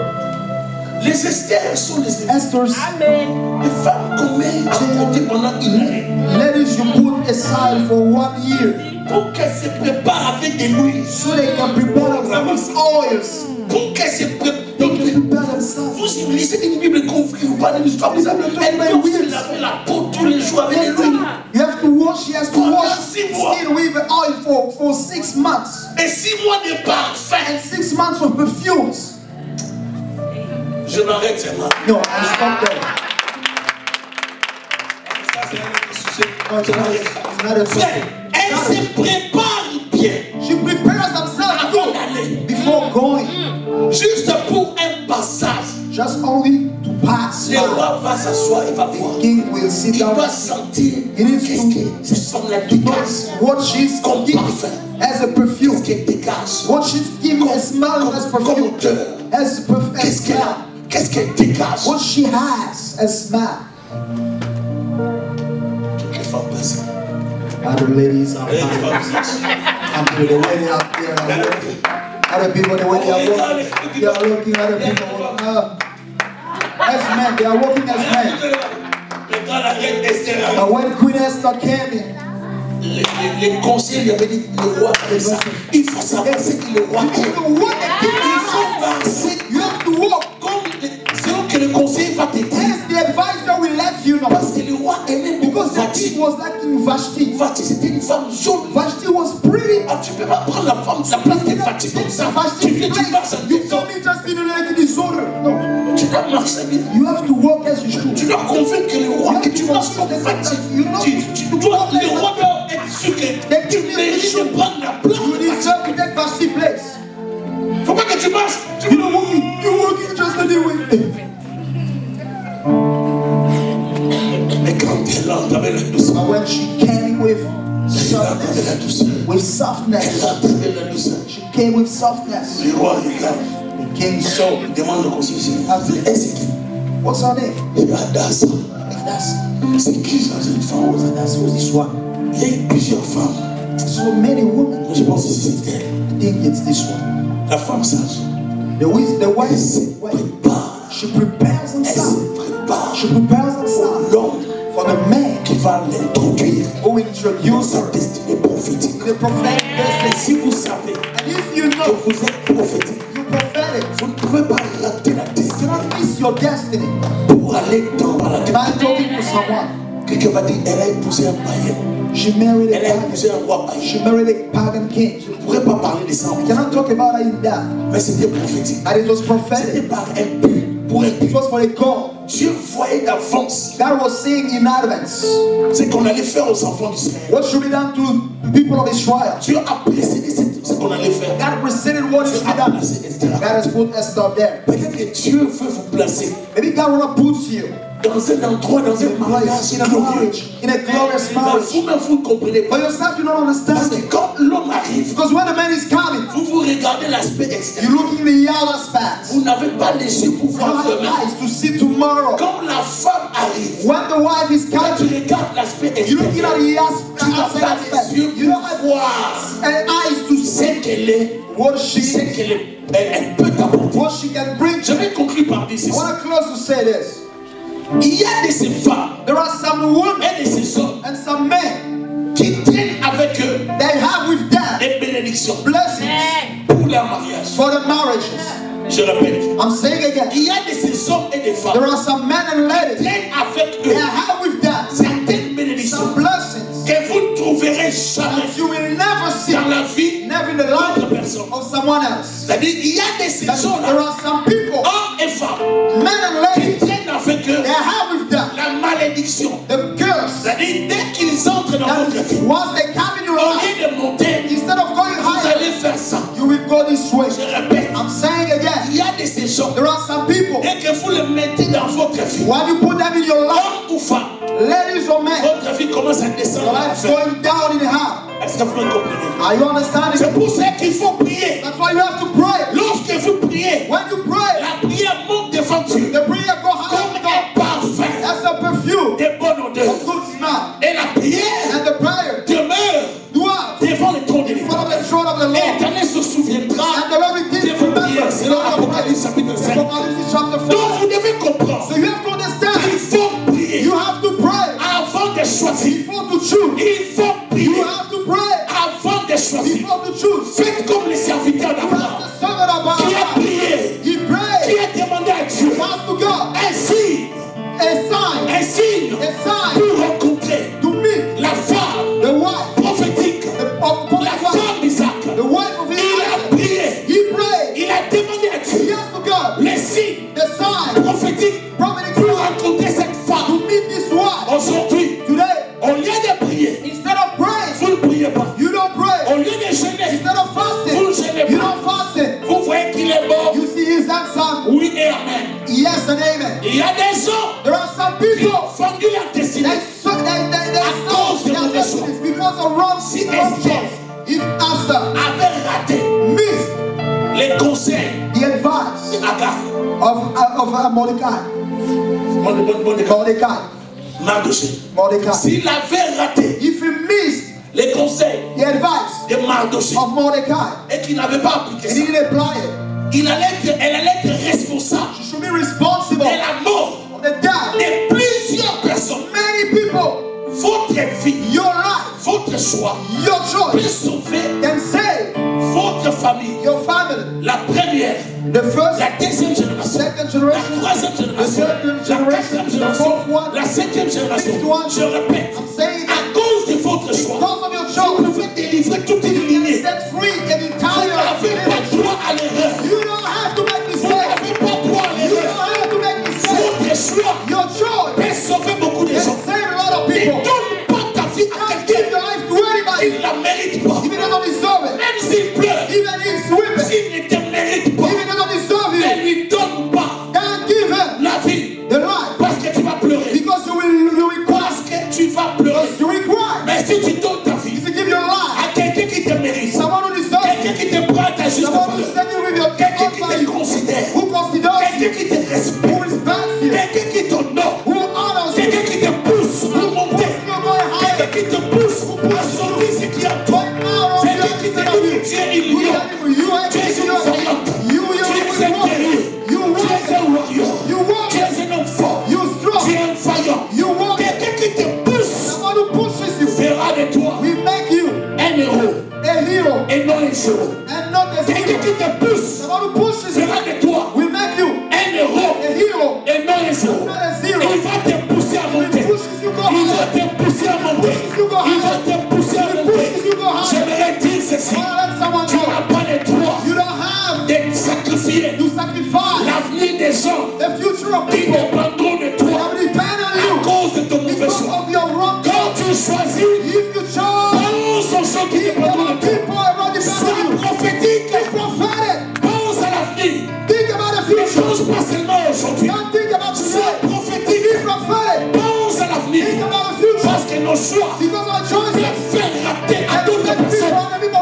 Les Esther sont les Esther's les femmes qu'on met à côté pendant une année ladies you put aside for 1 year pour qu'elles se préparent avec des huiles, so they can prepare themselves with oils. pour qu'elles se préparent. They can prepare themselves. Vous lisez une Bible qu'on vous parle de l'histoire, vous avez se laver la peau tous les jours avec de l'huile. You have to wash, he has to Pendant wash 6 mois. skin with oil for 6 months. Et 6 mois de parfum. And 6 months of perfumes. Je m'arrête seulement. No, I stop there. Ça, c'est un autre sujet. No, it's not a Frère, elle se prépare bien She prepares herself avant d'aller. before going. Juste pour un passage. Just only to pass Le by. roi va s'asseoir, il va voir. The king will sit Il down. doit sentir He needs qu'est-ce to- que ce sont les He knows dégages. what she's Comme giving parfum. as a perfume. Qu'est-ce qu'elle dégage. What she's giving a smell comme perfume, odeur. as Qu'est-ce qu'elle a? smell. Qu'est-ce qu'elle dégage? What she has as smell. Toutes les femmes passent. Other ladies are Les fine. femmes passent. I'm to the lady out there. Other people, the way they are walking, they are looking at other people. As men, they are walking as men. Mais quand la reine Esther arrive, But when Queen Esther came in, les conseillers lui avaient dit, le roi fait ça. Il faut savoir ce que le roi you fait. have to walk the king. Il faut marcher. You have to walk Selon que le conseiller va te dire. as the advisor will let you know. Parce que le roi aimait beaucoup Because the Vati. king was liking Vashti. Vati, c'était une femme jaune. Vashti was pretty. Ah, tu peux pas prendre la femme, la place de Vati comme ça. Tu viens, tu marches à You deux told me just in a disorder. No. Tu dois marcher bien. You have to walk as you should. Tu dois convaincre le roi que tu marches comme Vati. Le roi doit être sûr que tu mérites de prendre la place You de Vati. deserve to take Vashti's place. Faut pas que tu marches. Tu You're walking just anyway. Mais quand elle entre avec la douceur, But when she came with elle entre avec la douceur. with softness, Elle entre avec la douceur. she came with softness. Le roi regarde. The king saw. Il demande au conseiller. C'est qui? What's her name? Il dit Adassa. C'est qui ça, cette femme? Who's this one? Il y a eu plusieurs femmes. So many women. Je pense que c'est elle. I think it's this one. La femme sage. The wife, Elle se prépare. she prepares Elle himself. se prépare. She prepares himself L'homme for the man qui va l'introduire who will dans introduce sa her destinée prophétique. to the prophetic Et destiny. si vous savez And if you que know vous êtes prophétique, you prophetic, vous ne pouvez pas rater la do destinée not miss your destiny. pour aller dans la By talking to someone, quelqu'un va dire, elle a épousé un païen. she married Elle a a pagan. épousé un roi païen. She married a pagan king. Je ne pourrais pas parler de ça en I cannot talk about her in that. mais c'était prophétique. And it was C'était prophetic. par un but, pour un It but. was for a call. Dieu voyait d'avance God was saying in advance ce qu'on allait faire aux enfants d'Israël. what should be done to the people of Israel. Dieu a précédé ce qu'on allait faire. God preceded what Dieu should be a done. placé Esther. God has put Esther there. Peut-être que Dieu veut vous placer Maybe God will not put you dans un endroit, dans un mariage in a glorieux. marriage, in a glorious Mais marriage. vous-même, vous ne comprenez For pas. yourself, you don't Parce understand que it. quand l'homme arrive, Because when the man is coming, vous regardez l'aspect you extérieur. look in the outer aspect. Vous n'avez pas les yeux pour You voir have demain. eyes to see tomorrow. Quand la femme arrive, When the wife is quand tu coming, regardes l'aspect you looking extérieur, at the tu n'as outside pas aspect. les yeux You don't pour have voir eyes to ce see qu'elle est, what she ce is, elle peut t'apporter. what she can bring. Je vais conclure par dire I ceci. want to close to say this. Il y a de ces femmes There are some women et de ces hommes and some men qui traînent avec eux they have with them des bénédictions blessings pour leur mariage. for the marriages. Je répète. I'm saying again, Il y a de ces hommes et des femmes there are some men and qui ladies traînent avec they eux have with them certaines bénédictions some blessings que vous ne trouverez jamais that you will never see, dans la vie never in the life d'autres personnes. of someone else. C'est-à-dire, il y a de ces There gens-là, are some people, hommes et femmes, men and qui ladies, traînent avec eux they have with them la malédiction. the curse C'est-à-dire, dès qu'ils entrent dans that votre vie, once they come in your au life, lieu de monter, instead of going vous higher, allez faire ça. you will go this way. Je répète, I'm saying again, il y a de ces gens, there are some people, dès que vous les mettez dans votre vie, when you put them in your life, homme ou femme, ladies or men, votre vie commence à your descendre. life going down in the heart. Est-ce que vous me comprenez? Are you understanding? C'est pour ça qu'il faut prier. That's why you have to pray. Lorsque vous priez, When you pray, la prière monte devant Dieu the prayer go higher comme to God. un parfum That's a perfume de bonne odeur. of good smell. Et la prière And the prayer demeure dwells devant le trône de in front of l'Éternel. the throne of the Lord. L'Éternel se souviendra And the Lord will de give vos remember prières. C'est dans Apocalypse chapitre 5. Apocalypse chapter 4. Donc vous devez comprendre So you have to understand. qu'il faut prier You have to pray avant de choisir. before to choose. Il faut You prier have to pray avant de choisir. before to choose. Faites comme les serviteurs You have d'Abraham the servant of qui a Abraham. prié, He qui prayed. a demandé à Dieu He asked to God un signe, a sign pour rencontrer to meet la femme the wife prophétique, of la femme d'Isaac. the wife of Il a Isaac. prié, He prayed. il a demandé à He Dieu asked to God les signes the sign prophétiques prophetic pour sign rencontrer cette to femme. meet this wife. Aujourd'hui, Today, au lieu de prier, instead of praying, vous ne priez pas. you don't pray. Au lieu de jeûner, Instead of vous ne fasting, jeûnez you pas. don't fast it. Vous voyez qu'il est bon. You see his handsome. Oui et amen. Yes and amen. Il y a des gens There are some qui people ont fendu leur destinée. they cause de their mauvais destinies because of wrong Si wrong Esther choice. If Esther avait raté missed les conseils of Mordecai. Mordecai. S'il avait raté If he missed les conseils the advice de Mardochée of Mordecai et qu'il n'avait pas appliqué and ça, he didn't apply it, elle allait être responsable she should be responsible de la mort of the death. de plusieurs personnes. Many people, Votre vie, your life, votre choix your peut choice sauver can save votre famille. your family. La première, The first, la deuxième génération, second la generation, troisième génération, the third la generation, quatrième the génération, fourth one, la cinquième génération. fifth one. Je répète, I'm saying à cause de votre choix, because of your vous choice, pouvez délivrer toute une you lignée. can set free an Vous entire n'avez pas village. droit à l'erreur. You don't have to make Vous mistakes. n'avez pas droit à You l'erreur. don't have to make mistakes. Votre choix Your choice peut sauver beaucoup de can gens. save a lot of Ne people. donne pas ta vie à Don't give quelqu'un your life to qui anybody, ne la mérite pas. even if they don't deserve it. Même s'il pleure, Even if he's weeping, s'il ne te mérite pas, even if they don't deserve ne you, lui donne pas don't give him la vie the life parce que tu vas pleurer. because you will cry. Parce que tu vas pleurer. You will cry. Mais si tu donnes ta vie If you give your life, à quelqu'un qui te mérite, someone who deserves quelqu'un it, qui te prend à ta juste someone who's valeur, standing with your quelqu'un qui te value, considère, who considers you, quelqu'un qui te respecte, who respects you, quelqu'un qui t'honore, who honors you, quelqu'un qui te pousse à monter, you're going higher. quelqu'un qui te pousse à sortir ce qui est en toi, Right now, quelqu'un qui te dit tu es une lion, tu es une voyante, tu es un guerrier, tu es un warrior, tu es un homme fort, tu es un vaillant, quelqu'un qui te pousse someone who pushes you, fera de toi we make you un héros a hero et non un zéro. and not a Quelqu'un zero. qui te pousse Someone who pushes you, fera de toi we make you un héros a hero, et non un zéro. not a zero. Il va te pousser à monter. Pushes you go Il va higher. te pousser à monter. Il va te pousser à monter. Pushes you go higher. J'aimerais dire ceci. I want to let someone Tu know n'as pas le droit you don't have de sacrifier to sacrifice l'avenir des gens the future of qui people dépendront de that toi will depend on à you cause de ton mauvais because choix. of your wrong choice. Quand tu choisis, If you chose pense aux gens qui dépendront de toi. people around the Sois family, prophétique. be prophetic. Pense à l'avenir. Think about the Ne future. pense pas seulement aujourd'hui. Don't think about Sois today. prophétique. Be prophetic. Pense à l'avenir. Think about the future. Parce que nos choix Because our choices peuvent faire rater à d'autres personnes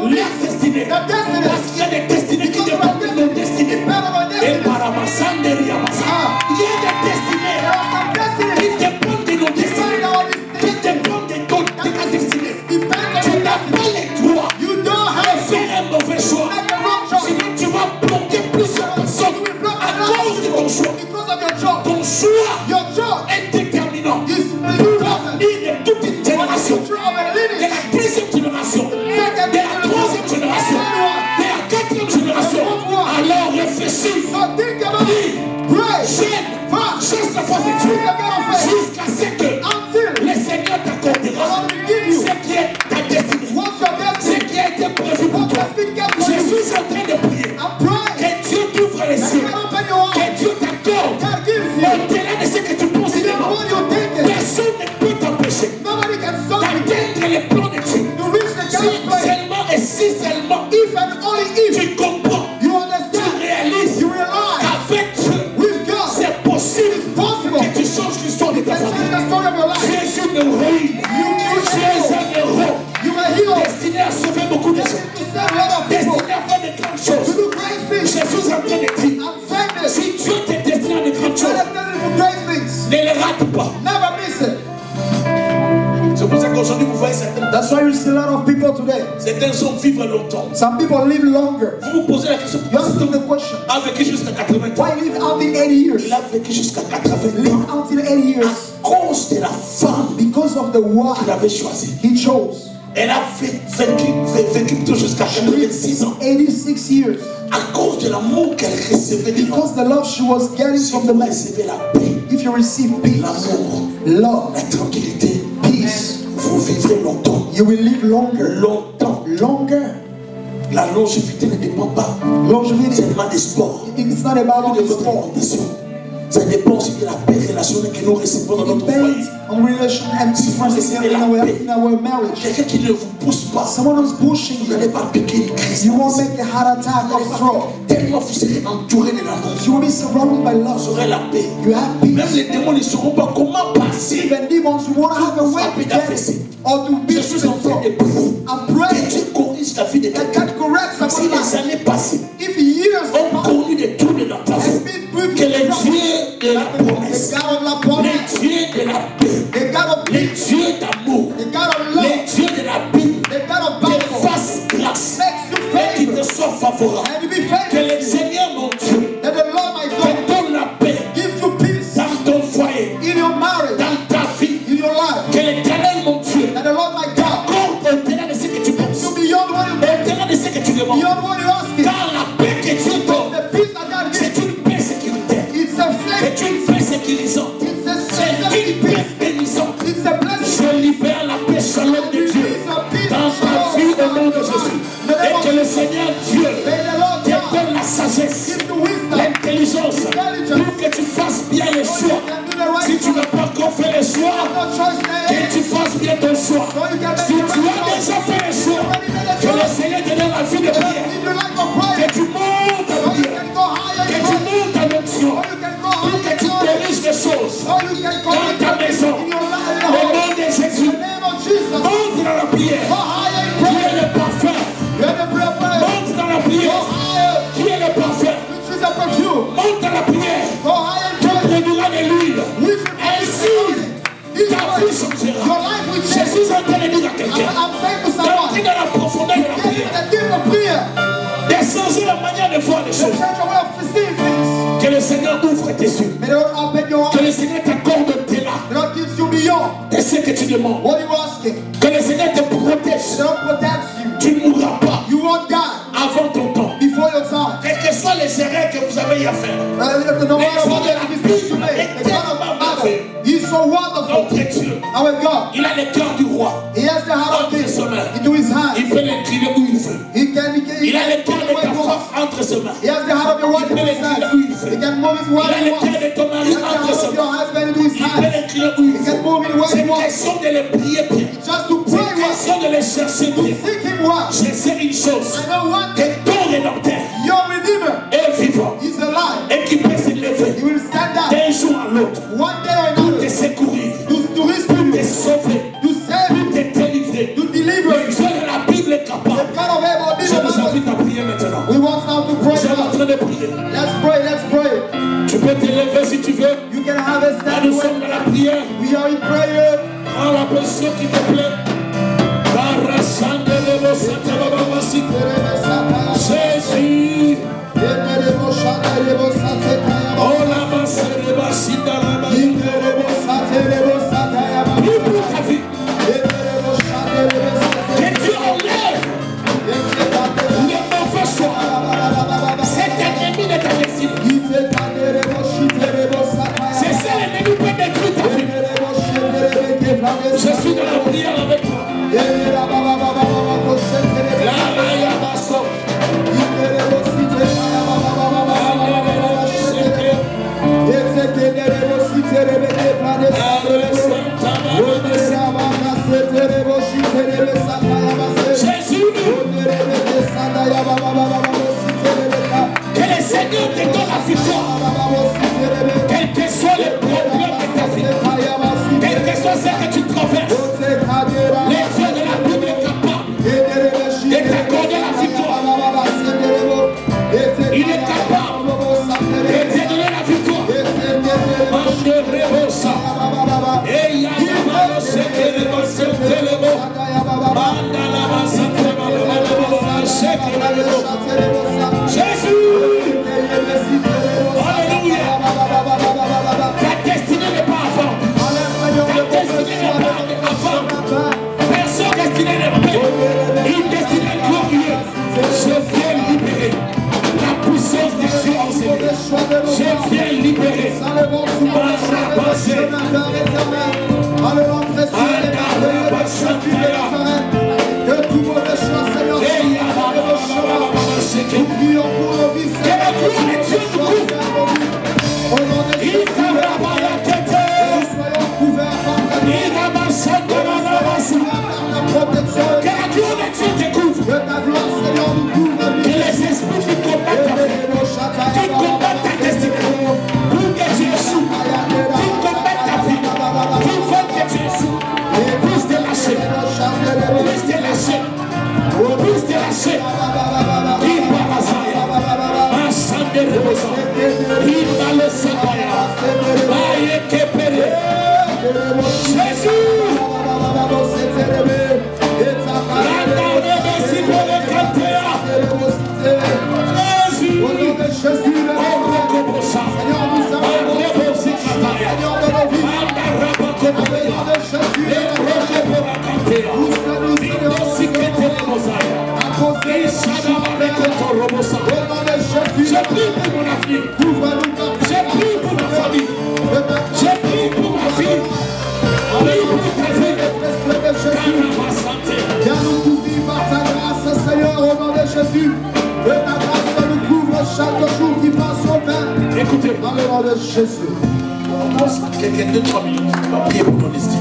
leur destinée. Parce qu'il y a des destinées qui dépendent de nos destinées. depend on our Et destiny. par Amassanderi Amassa, il y a des destinées There are some destinies qui dépendent de nos destinées. in our Qui destiny. dépendent de ta destinée. Depend on Tu your n'as destiny. pas le droit You don't de have to faire un mauvais choix. make the wrong choice Sinon, tu vas bloquer plusieurs personnes à cause de ton choix. because of your choice. Ton choix Your choice est déterminant is pour l'avenir de toute une the génération. future of a De lineage. la deuxième génération, de la troisième génération, de la quatrième génération. Alors réfléchis, So think about it. Pray gêne, chasse la force de Dieu jusqu'à ce que until le Seigneur t'accordera ce qui est ta destinée, once your ce destiny qui a été prévu pour what toi. has been kept Je for you. suis en train de prier I'm praying que Dieu t'ouvre les that cieux, you can open your eyes. que Dieu t'accorde God gives you au-delà de ce que tu penses even également. what you're thinking. Personne ne peut t'empêcher Nobody can stop you d'atteindre les plans de Dieu. to reach the Si God's plan. seulement et si seulement If and only if tu comprends, you tu understand, réalises you realize qu'avec Dieu, with God c'est possible possible que tu changes l'histoire de ta can change famille. the story of your Tu life. es une héroïne. Tu es un héros You are healed. destiné à sauver beaucoup de gens, To save a lot of people. destiné à faire de grandes To choses. do great things. Jésus est en train de dire, I'm saying this. si Dieu t'est destiné à de grandes God choses, has done it for great things. ne les rate pas. Never miss it. C'est pour ça qu'aujourd'hui vous voyez certains, That's why you see a lot of people today. certains hommes vivent longtemps. Some people live longer. Vous vous posez la question, You pourquoi ask cet them homme the question. a vécu jusqu'à 80 ans? Why live until 80 years? Il a vécu jusqu'à 80 Live ans until 80 years à cause de la femme because of the qu'il wife avait choisie. he chose. Elle a vécu plutôt jusqu'à 86 ans 86 years à cause de l'amour qu'elle recevait de l'homme. because the love she was getting Si from the vous man. recevez la paix, If you receive peace, l'amour, love, la tranquillité, peace, vous vivrez longtemps. you will live longer. Longtemps. Longer. La longévité ne dépend pas Longevity. seulement des sports, It's not about de only votre sport. alimentation. Ça dépend aussi de la paix relationnelle que nous recevons dans It notre foyer. depends on relation and differences in our marriage. Quelqu'un qui ne vous pousse pas, Someone who's pushing vous n'allez you, pas piquer une crise. you won't make a heart attack Vous or n'allez stroke. pas- Tellement vous serez entouré de l'amour. You will be surrounded by Vous love. aurez la paix. You have Même peace. les démons ne sauront pas comment passer. Even demons who won't have a way to get or to be Je suis en train de strong. prier. I'm Que praying Dieu corrige la vie de that quelqu'un. God corrects Si someone's les life. années passées If years ont connu des troubles dans ta vie, has been que les with dieux la paix, shalom de Dieu dans ta vie au nom de Jésus. Et que le Seigneur Dieu te donne la sagesse, l'intelligence pour que tu fasses bien les choix. Si tu n'as pas encore fait les choix, que tu fasses bien ton choix. Si tu as déjà fait les choix, que le Seigneur te donne la vie de prière. Que tu montes en prière, que tu montes en onction, pour que tu corriges les choses dans ta maison. Au nom de Jésus, monte dans la prière. Qui est le parfum? Monte dans la prière. Qui est le parfum? Monte dans la prière. Tu produiras de l'huile. Ainsi, ta vie changera. Je suis en train de dire à quelqu'un, d'entrer dans la profondeur de la prière, de changer la manière de voir les choses. Que le Seigneur ouvre tes yeux. Que le Seigneur t'accorde tes larmes. Et ce que tu demandes. Que le Seigneur te protège. Tu ne mourras pas avant ton temps. Quelles que soient les erreurs que vous avez à faire. Les choses de la Bible est tellement merveilleux. Notre Dieu, il a le cœur du roi entre ses mains. Il peut l'incliner où il veut. Il a le cœur de ta femme entre ses mains. Il peut l'incliner où il veut. Il a le cœur de ton mari entre ses mains. Il peut l'incliner où il veut. C'est une question de les prier bien. C'est une question de les chercher bien. Je sais une chose, que ton rédempteur est vivant et qui peut se lever d'un jour à l'autre pour te secourir, pour te sauver, pour te délivrer. Le Dieu de la Bible est capable. Je vous invite à prier maintenant. Nous sommes en train de prier. Tu peux te lever si tu veux. Là, nous sommes dans la prière. Prends la position qui te plaît. Jésus. Oh la masse de Bassinda la prie pour ta vie. Que Dieu enlève le mauvais choix. Cet ennemi de ta destinée. C'est ça l'ennemi peut détruire ta vie. Je suis dans la prière avec toi. Jésus, que le Seigneur te donne la victoire. Quel que soit le problème de ta vie, quel que soit ce que tu traverses, les yeux de la Jésus. Quelques 2-3 minutes, on va prier pour ton destin.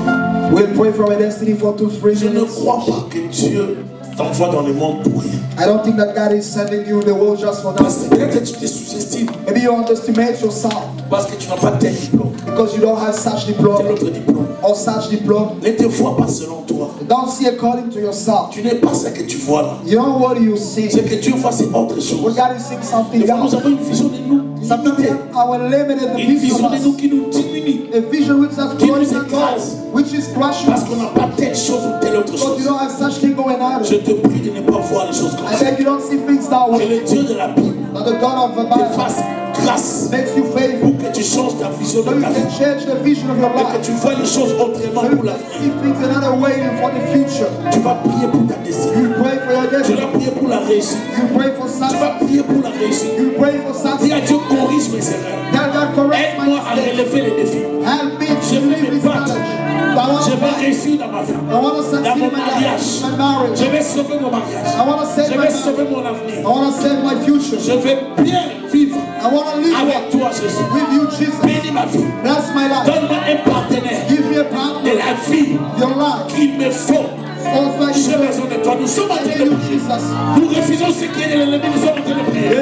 We'll pray for a destiny for 2-3 Je ne minutes. crois pas que Dieu t'envoie dans le monde pour rien. I don't think that God is sending you in the world just for Parce que nothing. peut-être que tu te sous-estimes. Maybe you underestimate yourself Parce que tu n'as pas tel diplôme, because you don't have such tel diploma autre diplôme. or such diploma. Ne te vois pas selon toi. Don't see according to yourself. Tu n'es pas ce que tu vois là. You know what you see. Ce que Dieu voit, c'est autre When chose. God is seeing something Des fois, nous else. avons une vision de nous Sometimes we limitée. have our limited Une vision vision of de us. nous qui nous diminue. A vision which is Qui according nous to écrase. God, which is crushing Parce us. qu'on n'a pas telle chose ou telle autre Because you chose. don't have such thing going on. Je te prie de ne pas voir les choses comme I ça. beg you don't see things that Que way. le Dieu de la Bible But the God of the te Bible fasse grâce makes you favor. pour que tu changes ta vision So de you ta can vie. change the vision of your Et que life. tu vois les choses autrement So you pour can l'avenir. see things another way for the future. Tu vas prier pour ta destinée. You pray for your Tu destiny. vas prier pour la réussite. You pray for Tu success. vas prier pour la réussite. You pray for Dis success. à Dieu, corrige mes erreurs. Tell God correct my Aide-moi à mistakes. relever les défis. Help me Je to vais live me this battre. challenge. I want Je to vais fight. réussir dans ma vie. I want to Dans succeed mon in my life, mariage. my marriage. Je vais sauver mon mariage. I want to save Je my vais sauver marriage. mon avenir. I want to save my future. Je vais bien vivre I want to live avec toi, Jésus. with you, Jesus. Bénis ma vie. That's my life. Donne-moi un partenaire Give me a de partner. la vie Your life. qu'il me faut. Also, J'ai besoin de toi. Nous sommes en train thank de you, prier. Jesus. Nous refusons ce qui est de l'ennemi. Nous sommes en train de prier.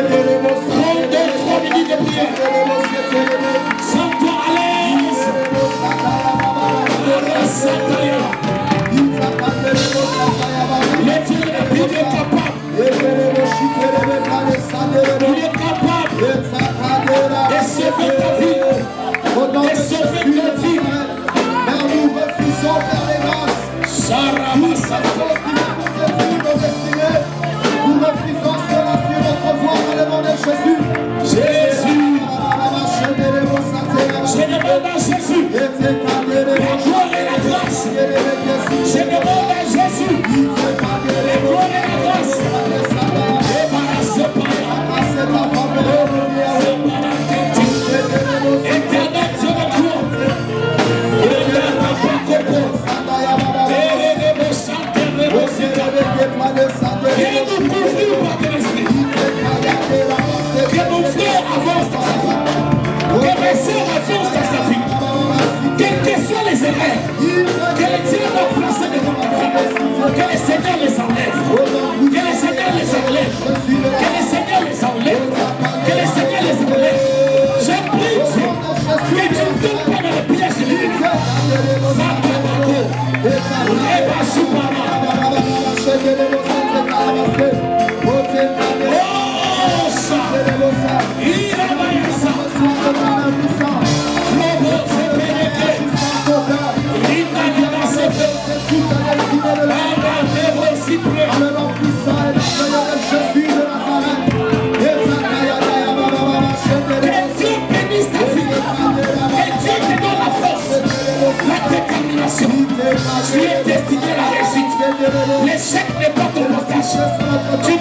Prends 2-3 minutes de prière. Sens-toi à l'aise. Le Dieu de la Bible est capable. Il est capable de sauver ta vie. De sauver ta vie. Sarah Massata. Jésus. Je demande à Jésus la gloire et la grâce. Je demande à Jésus la gloire et la grâce. Débarrassez par Éternel Dieu de gloire. Viens nous couvrir par ton esprit. Que mon frère avance dans sa vie. Que mes sœurs avancent dans sa vie. Quelles que soient les erreurs, que le Dieu va placer devant ta vie. Que le Seigneur les enlève. Que le Seigneur les enlève. Que le Seigneur les enlève. Que le Seigneur les enlève. Je prie Dieu que tu ne tombes pas dans le piège de l'ennemi. Oh, ça. Il a maillé ça. Tu es destiné à la réussite. L'échec n'est pas ton portage. Tu ne